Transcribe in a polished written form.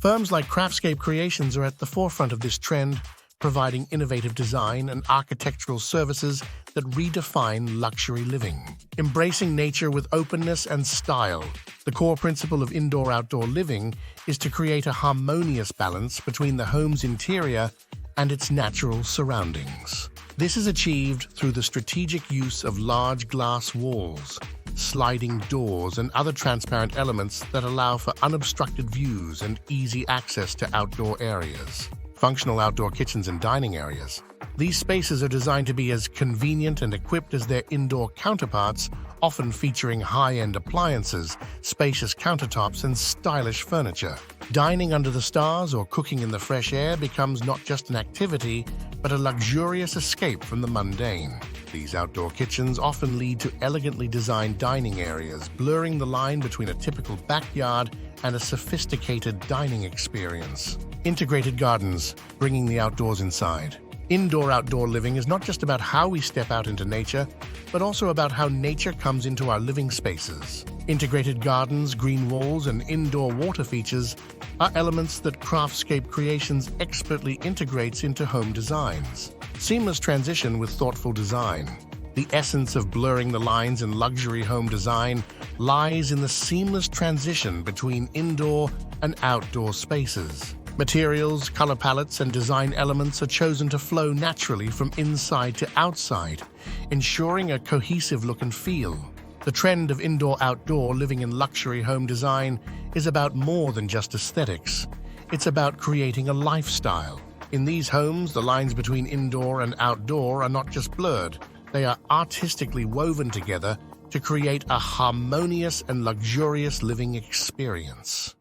Firms like CraftScape Creations are at the forefront of this trend, providing innovative design and architectural services that redefine luxury living. Embracing nature with openness and style, the core principle of indoor-outdoor living is to create a harmonious balance between the home's interior and its natural surroundings. This is achieved through the strategic use of large glass walls, sliding doors, and other transparent elements that allow for unobstructed views and easy access to outdoor areas. Functional outdoor kitchens and dining areas. These spaces are designed to be as convenient and equipped as their indoor counterparts, often featuring high-end appliances, spacious countertops, and stylish furniture. Dining under the stars or cooking in the fresh air becomes not just an activity, but a luxurious escape from the mundane. These outdoor kitchens often lead to elegantly designed dining areas, blurring the line between a typical backyard and a sophisticated dining experience. Integrated gardens, bringing the outdoors inside. Indoor-outdoor living is not just about how we step out into nature, but also about how nature comes into our living spaces. Integrated gardens, green walls, and indoor water features are elements that CraftScape Creations expertly integrates into home designs. Seamless transition with thoughtful design. The essence of blurring the lines in luxury home design lies in the seamless transition between indoor and outdoor spaces. Materials, color palettes, and design elements are chosen to flow naturally from inside to outside, ensuring a cohesive look and feel. The trend of indoor-outdoor living in luxury home design is about more than just aesthetics. It's about creating a lifestyle. In these homes, the lines between indoor and outdoor are not just blurred, they are artistically woven together to create a harmonious and luxurious living experience.